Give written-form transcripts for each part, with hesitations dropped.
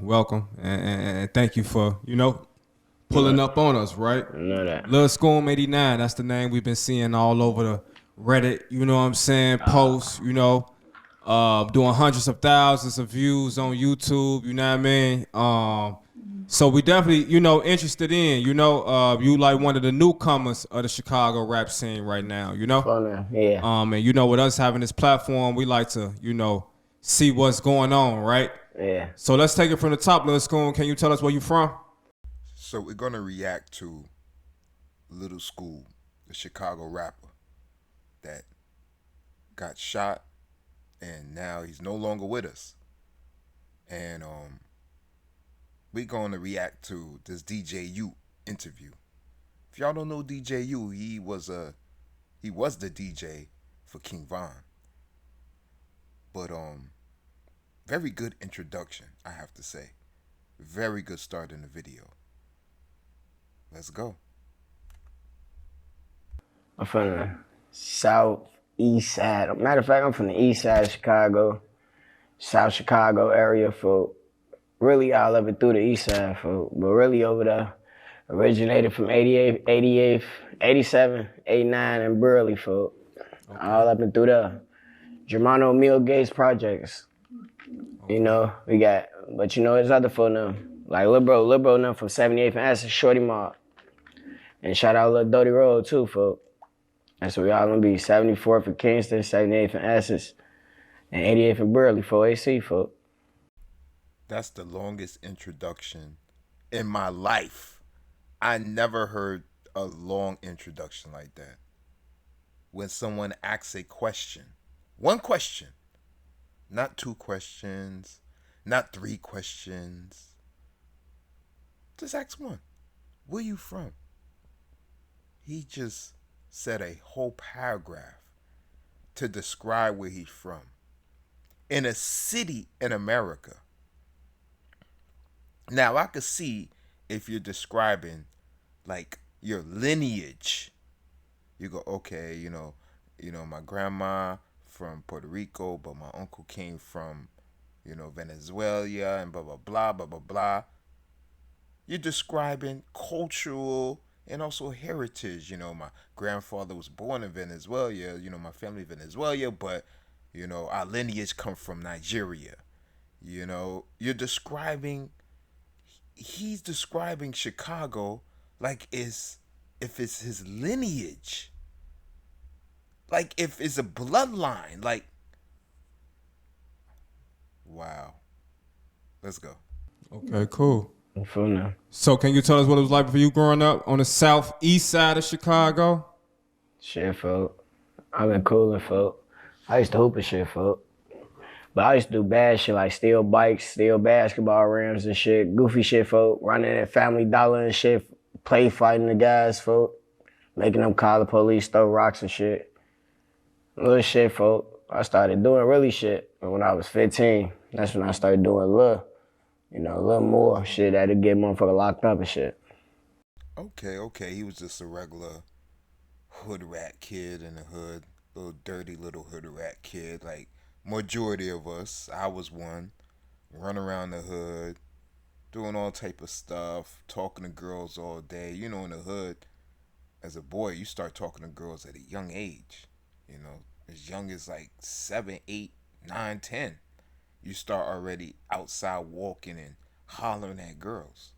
welcome, and thank you for, pulling up on us, right? I know that. Lil Scoob 89, that's the name we've been seeing all over the Reddit, you know what I'm saying, posts, doing hundreds of thousands of views on YouTube, you know what I mean? So we definitely, interested in, you like one of the newcomers of the Chicago rap scene right now, Fun, yeah. And with us having this platform, we like to, see what's going on, right? Yeah. So let's take it from the top, Lil Scoob. Can you tell us where you from? So we're gonna react to Lil Scoob, the Chicago rapper that got shot and now he's no longer with us. And we're gonna react to this DJU interview. If y'all don't know DJU, he was the DJ for King Von. But very good introduction, I have to say. Very good start in the video. Let's go. I'm from the southeast side. Matter of fact, I'm from the east side of Chicago, South Chicago area, for really all of it through the east side, for but really over there. Originated from 88, 87, 89, and Burley, for all up and through there. Germano Mill Gates projects. We got, but there's other folk now. Like Lil Bro now from 78th and Essex, Shorty Mob. And shout out Lil Doty Road too, folk. And so we all gonna be 74th in Kingston, 78th in Essex, and 88th in Burley for AC, folk. That's the longest introduction in my life. I never heard a long introduction like that. When someone asks a question, one question, not two questions, not three questions. Just ask one. Where you from? He just said a whole paragraph to describe where he's from. In a city in America. Now I could see if you're describing like your lineage. You go, okay, my grandma from Puerto Rico, but my uncle came from, Venezuela and blah, blah, blah, blah, blah, blah. You're describing cultural and also heritage. My grandfather was born in Venezuela, my family Venezuela, but, our lineage come from Nigeria. You're describing, he's describing Chicago like if it's his lineage. Like if it's a bloodline, like, wow. Let's go. Okay, cool. I'm from there. So can you tell us what it was like for you growing up on the southeast side of Chicago? Shit, folk. I've been coolin', folk. I used to hoop and shit, folk. But I used to do bad shit like steal bikes, steal basketball rims and shit, goofy shit, folk. Running at Family Dollar and shit, play fighting the guys, folk. Making them call the police, throw rocks and shit. Little shit, folk. I started doing really shit when I was 15. That's when I started doing a little more shit that'd get motherfucker locked up and shit. Okay. He was just a regular hood rat kid in the hood. Little dirty little hood rat kid. Like majority of us, I was one. Run around the hood, doing all type of stuff, talking to girls all day. In the hood, as a boy, you start talking to girls at a young age. As young as like 7, 8, 9, 10. You start already outside walking and hollering at girls.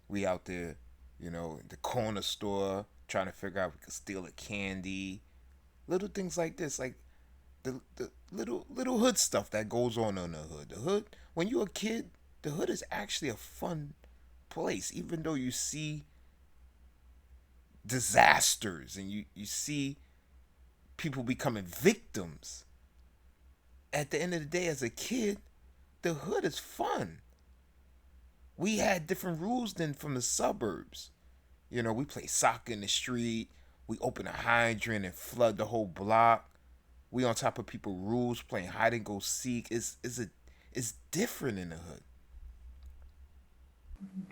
We out there, in the corner store trying to figure out if we could steal a candy. Little things like this, like the little hood stuff that goes on in the hood. The hood, when you're a kid, the hood is actually a fun place, even though you see disasters and you see people becoming victims. At the end of the day, as a kid, the hood is fun. We had different rules than from the suburbs. We play soccer in the street. We open a hydrant and flood the whole block. We on top of people's rules, playing hide and go seek. It's different in the hood.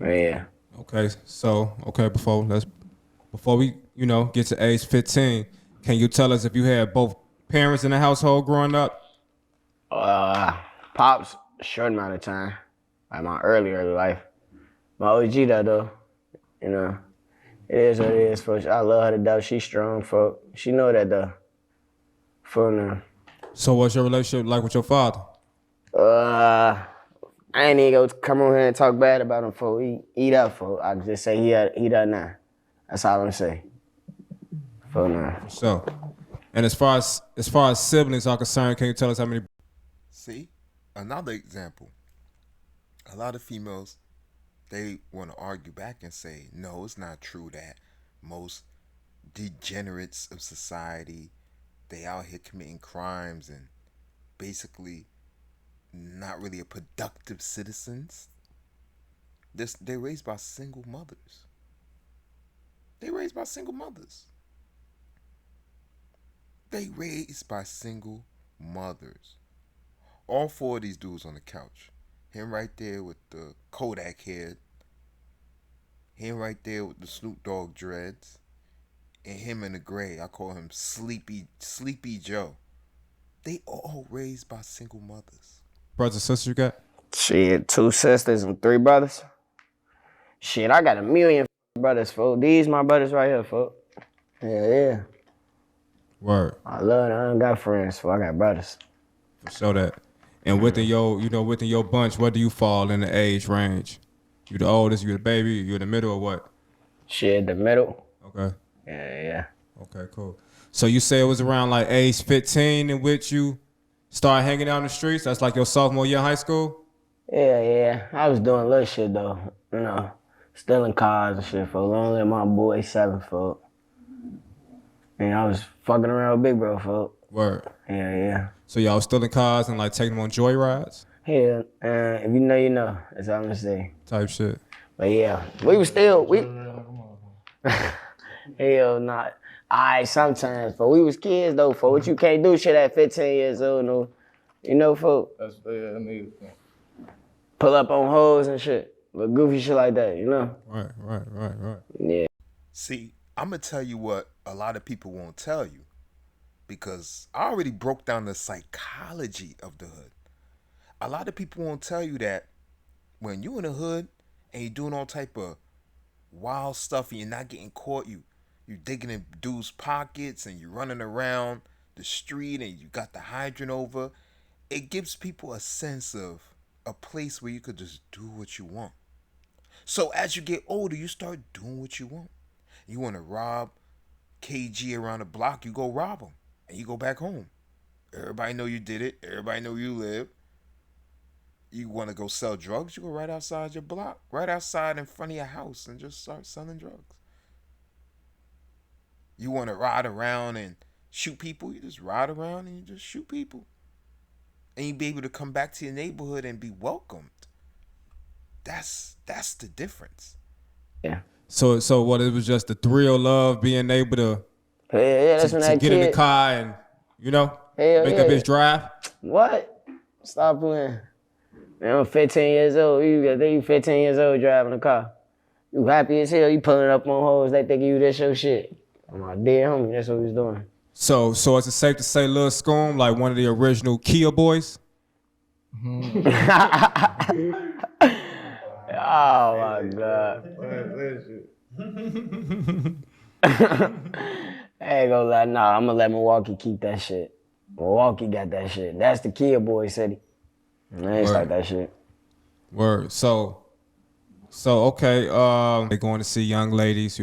Yeah. Okay, so before we get to age 15, can you tell us if you had both parents in the household growing up? Pops short amount of time, like my early life. My OG though, you know, it is what it is, folks. I love her to death. She's strong, folks. She know that though. For now. So what's your relationship like with your father? I ain't even gonna come on here and talk bad about him, folks. He eat up, folks. I just say he done now. That's all I'm saying. For now. So, and as far as siblings are concerned, can you tell us how many? See, another example. A lot of females, they want to argue back and say, no, it's not true that most degenerates of society, they out here committing crimes and basically not really a productive citizens. They're raised by single mothers. They raised by single mothers. They raised by single mothers. All four of these dudes on the couch. Him right there with the Kodak head. Him right there with the Snoop Dogg dreads. And him in the gray. I call him Sleepy Joe. They all raised by single mothers. Brothers and sisters you got? Shit, 2 sisters and 3 brothers. Shit, I got 1,000,000 brothers, folks. These my brothers right here, folks. Yeah. Word. I love it. I don't got friends, so I got brothers. For sure that. And within your bunch, where do you fall in the age range? You the oldest, you the baby, you in the middle, or what? Shit, the middle. Okay. Yeah. Okay, cool. So you say it was around like age 15 in which you started hanging out in the streets? That's like your sophomore year of high school? Yeah. I was doing little shit though. You know, stealing cars and shit, folks. Long live my boy 7, folks. And I was fucking around with Big Bro, folks. Word. Yeah. So y'all was stealing cars and like taking them on joyrides? Yeah, if you know, you know. That's all I'm gonna say. Type shit. But yeah, we hell not. Alright, sometimes, but we was kids though, for what you can't do shit at 15 years old, no. You know, folks. That's I mean. Pull up on hoes and shit. But goofy shit like that, you know? Right. Yeah. See, I'm going to tell you what a lot of people won't tell you. Because I already broke down the psychology of the hood. A lot of people won't tell you that when you in the hood and you're doing all type of wild stuff and you're not getting caught, you digging in dudes' pockets and you running around the street and you got the hydrant over, it gives people a sense of a place where you could just do what you want. So as you get older, you start doing what you want. You want to rob KG around the block, you go rob them and you go back home. Everybody know you did it. Everybody know you live. You want to go sell drugs, you go right outside your block, right outside in front of your house and just start selling drugs. You want to ride around and shoot people, you just ride around and you just shoot people. And you be able to come back to your neighborhood and be welcomed. That's the difference. Yeah. So what, it was just the thrill of being able to That's when that get kid, in the car and, make yeah. a bitch drive? What? Stop playing. Man, I'm 15 years old. You 15 years old driving a car. You happy as hell. You pulling up on hoes. They think you this your shit. I'm my dear homie. That's what we was doing. So is it safe to say Lil Scoob, like one of the original Kia boys? Oh my God. I ain't gonna lie. Nah, I'm gonna let Milwaukee keep that shit. Milwaukee got that shit. That's the Kia boy city. I ain't start that shit. Word. So okay. They going to see young ladies.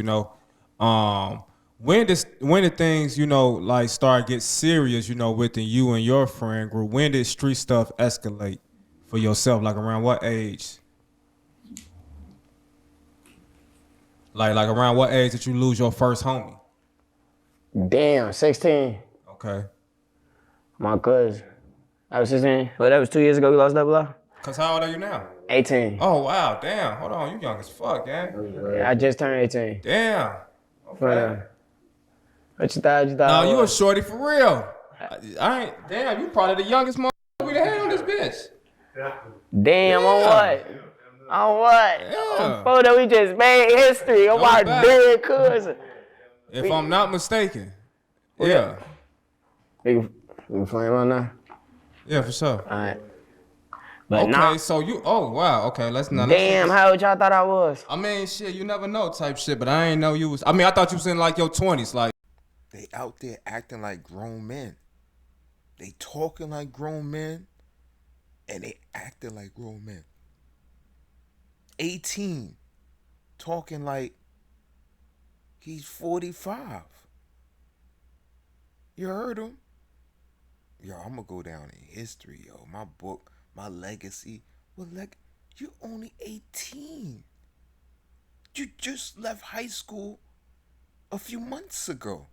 When did things like start get serious? Within you and your friend group. When did street stuff escalate for yourself? Like around what age? Like around what age did you lose your first homie? Damn, 16. Okay. My cousin. I was 16. Well, that was 2 years ago we lost that block. Cause how old are you now? 18. Oh wow, damn. Hold on, you young as fuck, gang. Yeah, I just turned 18. Damn. Okay. What you thought? No, you a shorty for real. I ain't. Damn, you probably the youngest motherfucker we done had on this bitch. Damn, on what? On what? Yeah. On photo, we just made history. On my dead cousin. If I'm not mistaken. Yeah. You flame on now? Yeah, for sure. All right. But Okay, so you. Oh wow. Okay, let's not. damn, how old y'all thought I was? I mean, shit, you never know type shit, but I ain't know you was. I mean, I thought you was in like your 20s, like. They out there acting like grown men. They talking like grown men, and they acting like grown men. 18, talking like he's 45. You heard him? Yo, I'm gonna go down in history, yo. My book, my legacy. Well, you only 18. You just left high school a few months ago.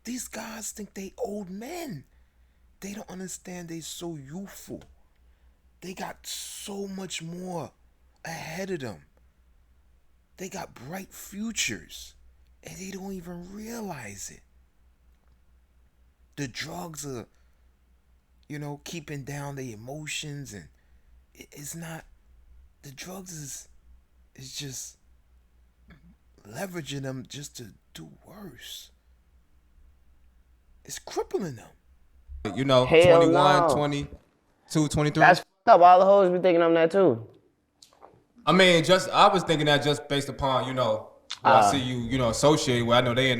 These guys think they old men. They don't understand they so youthful. They got so much more ahead of them. They got bright futures, and they don't even realize it. The drugs are, keeping down their emotions, and it's not. The drugs is just leveraging them just to do worse. It's crippling them. You know, Hell 21, no. 22, 23. That's fucked up. All the hoes be thinking I'm that too. I mean, I was thinking that just based upon, what I see you, associated with. I know they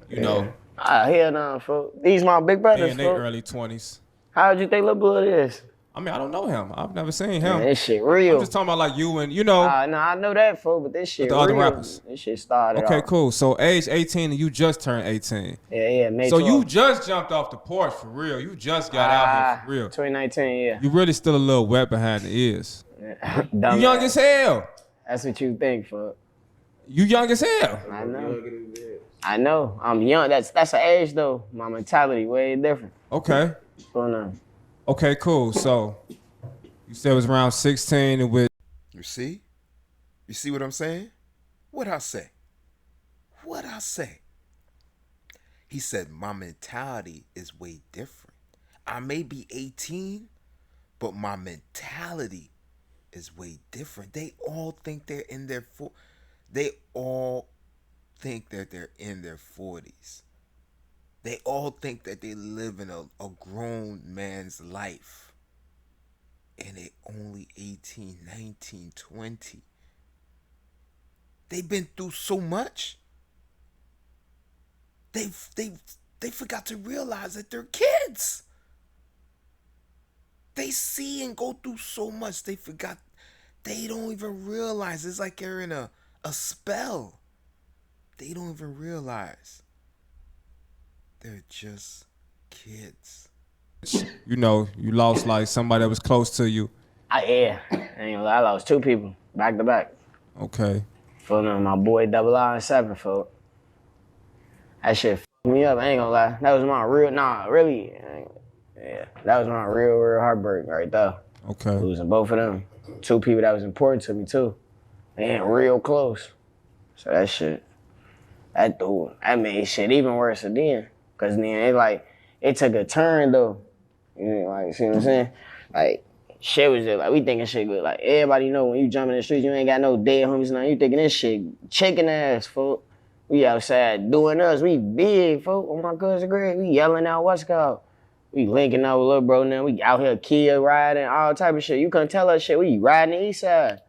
know, hell no, folks. These my big they brothers, in their folks. early 20s. How would you think Lil Blood is? I mean, I don't know him. I've never seen Man, him. this shit real. I'm just talking about like you and, No, I know that, folks, but this shit the real. other rappers. This shit started Okay, off. cool. So age 18 and you just turned 18. Yeah, May So 12th. you just jumped off the porch for real. You just got out here for real. 2019, yeah. You really still a little wet behind the ears. Dumb You young ass. as hell. That's what you think, fuck. You young as hell. I know. I know. I'm young. That's an age though. My mentality way different. Okay. What's going on? Okay, cool. So you said it was around 16 and with You see? You see what I'm saying? What'd I say? What'd I say? He said my mentality is way different. I may be 18, but my mentality is way different. They all think they're in their They all think that they're in their 40s. They all think that they live in a grown man's life. And they only 18, 19, 20. They've been through so much. They forgot to realize that they're kids. They see and go through so much. They forgot. They don't even realize. It's like they're in a spell. They don't even realize. They're just kids. you lost like somebody that was close to you. Yeah. I ain't gonna lie, I lost two people back to back. Okay. For my boy Double I and 7, folks. That shit f***ed me up. I ain't gonna lie. That was my real, really. Yeah, that was my real heartbreak right there. Okay. Losing both of them. Two people that was important to me too. And real close. So that made shit even worse then. Cause then it took a turn though. See what I'm saying? Like, shit was just like, we thinking shit good. Like, everybody know when you jump in the streets, you ain't got no dead homies now. You thinking this shit chicken ass, folk. We outside doing us. We big, folk. On my cousin Greg, we yelling out what's called. We linking out with little bro now. We out here Kia riding, all type of shit. You couldn't tell us shit. We riding the east side.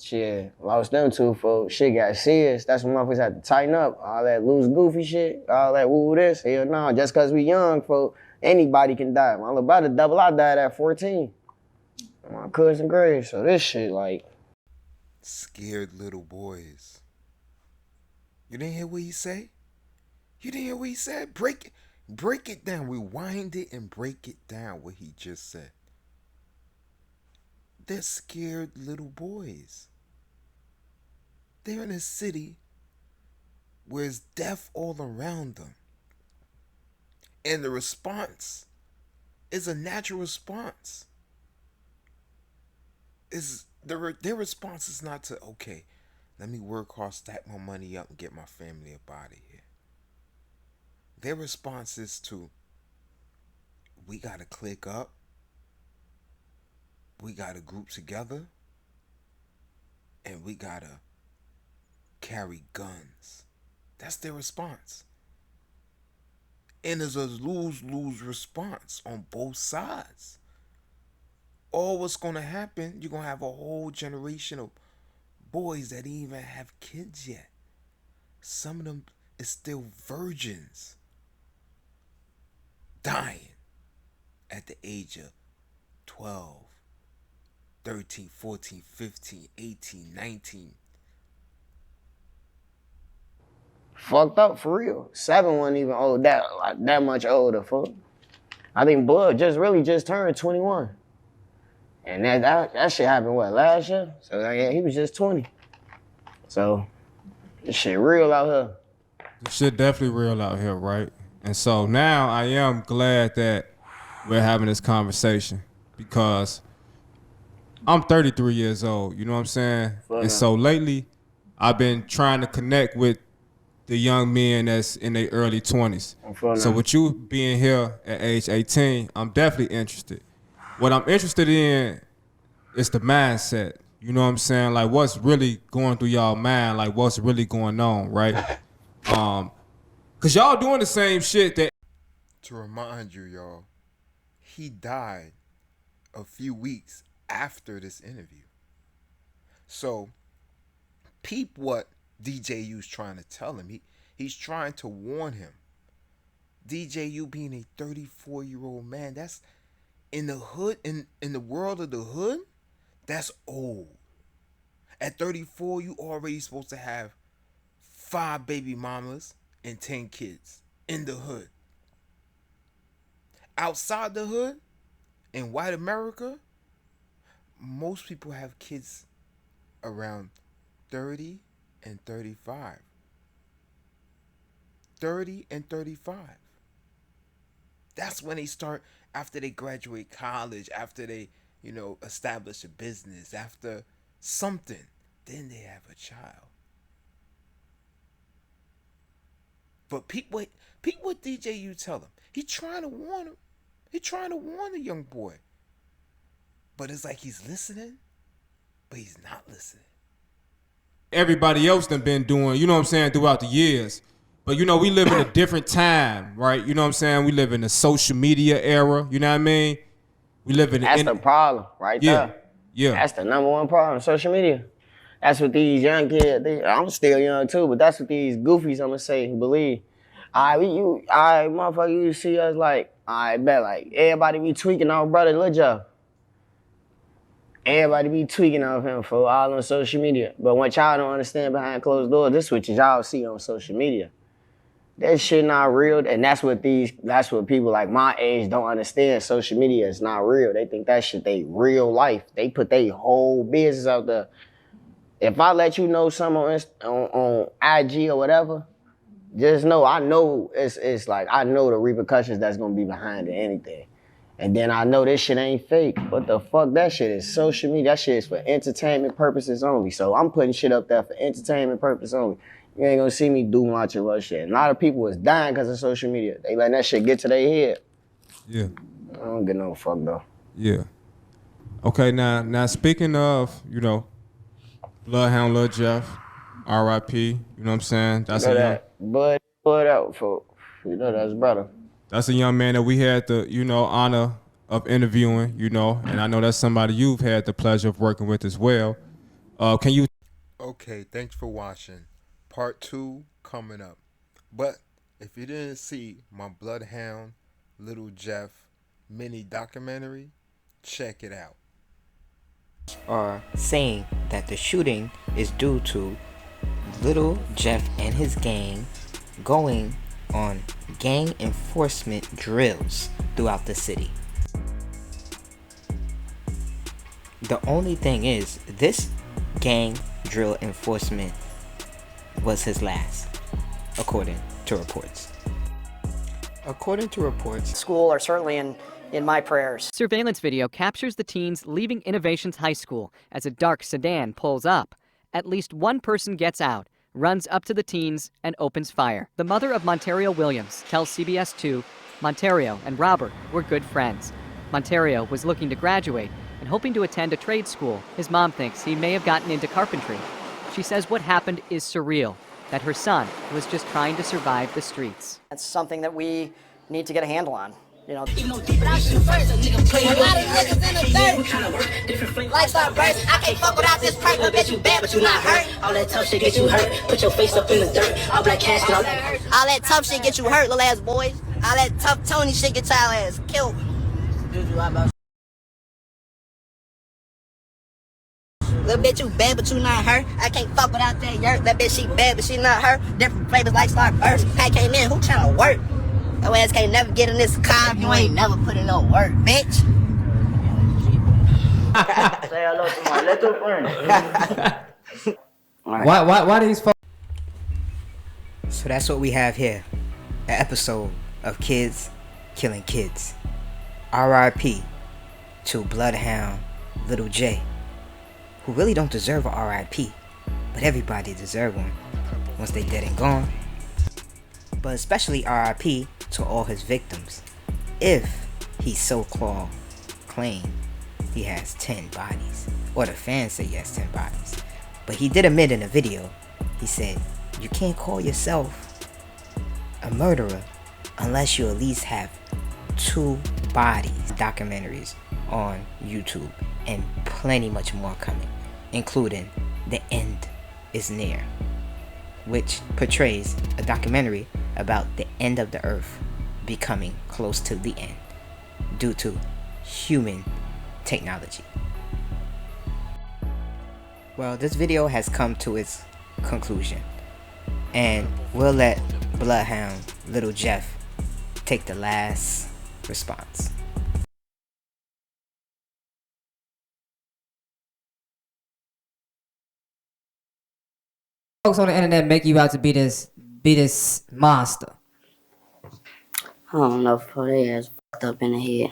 Shit, lost them two, folks. Shit got serious. That's when motherfuckers had to tighten up. All that loose goofy shit. All that woo this. Hell no. Just cause we young, folks, anybody can die. My little brother Double I died at 14. My cousin Greg. So this shit like. Scared little boys. You didn't hear what he say? You didn't hear what he said? Break it down. Rewind it and break it down what he just said. They're scared little boys. They're in a city where it's death all around them. And the response is a natural response. Their response is not to, okay, let me work hard, stack my money up, and get my family up out of here. Their response is to, we got to click up. We got to group together. And we got to carry guns. That's their response. And it's a lose-lose response on both sides. all what's gonna happen, you're gonna have a whole generation of boys that didn't even have kids yet. Some of them is still virgins, dying at the age of 12, 13, 14, 15, 18, 19. Fucked up for real. 7 wasn't even old, that much older, fool. I think Blood just turned 21. And that shit happened, what, last year? So yeah, he was just 20. So this shit real out here. This shit definitely real out here, right? And so now I am glad that we're having this conversation because I'm 33 years old, you know what I'm saying? And so lately I've been trying to connect with the young men that's in their early 20s. So with you being here at age 18, I'm definitely interested. What I'm interested in is the mindset. You know what I'm saying? Like what's really going through y'all mind, like what's really going on, right? Cause y'all doing the same shit that. To remind you, y'all, he died a few weeks after this interview. So peep what DJU's trying to tell him. He's trying to warn him. DJU being a 34-year-old man, that's in the hood, in the world of the hood, that's old. At 34, you already supposed to have 5 baby mamas and 10 kids in the hood. Outside the hood, in white America, most people have kids around 30 and 35. 30 and 35. That's when they start, after they graduate college, after they, establish a business, after something, then they have a child. But peep what DJU tell him. He trying to warn him. He trying to warn the young boy. But it's like he's listening, but he's not listening. Everybody else done been doing, you know what I'm saying, throughout the years. But, we live in a different time, right? You know what I'm saying? We live in the social media era, you know what I mean? We live in That's the problem right there. Yeah. That's the number one problem, social media. That's what these young kids, I'm still young too, but that's what these goofies, I'm gonna say, who believe. Motherfucker, you see us like, I bet like, everybody be tweaking off brother Lil Jeff. Everybody be tweaking off him for all on social media. But what y'all don't understand behind closed doors, this is what y'all see on social media. That shit not real, and that's what people like my age don't understand. Social media is not real. They think that shit they real life. They put their whole business out there. If I let you know something on IG or whatever, just know I know it's like I know the repercussions that's gonna be behind it, anything. And then I know this shit ain't fake. What the fuck? That shit is social media. That shit is for entertainment purposes only. So I'm putting shit up there for entertainment purposes only. You ain't gonna see me do much of that shit. A lot of people is dying because of social media. They letting that shit get to their head. Yeah. I don't give no fuck though. Yeah. Okay, now speaking of, Bloodhound Lil Jeff, R.I.P, you know what I'm saying? That's Bud out for, that's brother. That's a young man that we had the, honor of interviewing, and I know that's somebody you've had the pleasure of working with as well. Can you? Okay, thanks for watching. Part 2 coming up. But if you didn't see my Bloodhound Lil Jeff mini documentary, check it out. Are saying that the shooting is due to Lil Jeff and his gang going on gang enforcement drills throughout the city. The only thing is, this gang drill enforcement was his last, according to reports. School are certainly in my prayers. Surveillance video captures the teens leaving Innovations High School as a dark sedan pulls up. At least one person gets out, runs up to the teens, and opens fire. The mother of Montario Williams tells CBS 2 Montario and Robert were good friends. Montario was looking to graduate and hoping to attend a trade school. His mom thinks he may have gotten into carpentry. She says what happened is surreal, that her son was just trying to survive the streets. That's something that we need to get a handle on. You know. Even though deep, but I shoot first. A nigga play a lot of niggas in the dirt. Kind of work, different flavors. Lifestyle burst. I can't fuck without this perk. I bet you bad, but you not hurt. All that tough shit get you hurt. Put your face up in the dirt. All black cash, all that hurt. All that tough shit get you hurt, little ass boys. All that tough Tony shit get y'all ass killed. Little bitch, you bad, but you not her. I can't fuck without that yurt. That bitch, she bad, but she not her. Different flavors like Starburst. Pack came in, who tryna work? Your ass can't never get in this car if you ain't never put in no work, bitch. Say hello to my little friend. Why these folks? So that's what we have here. An episode of kids killing kids. R.I.P. to Bloodhound Little J, who really don't deserve a R.I.P., but everybody deserve one once they dead and gone. But especially R.I.P. to all his victims, if he so-called claim he has 10 bodies, or the fans say he has 10 bodies. But he did admit in a video, he said, you can't call yourself a murderer unless you at least have 2 bodies. Documentaries on YouTube and plenty much more coming, including The End is Near, which portrays a documentary about the end of the earth becoming close to the end due to human technology. Well, this video has come to its conclusion, and we'll let Bloodhound Little Jeff take the last response. Folks on the internet make you out to be this monster. I don't know, for they ass fucked up in the head.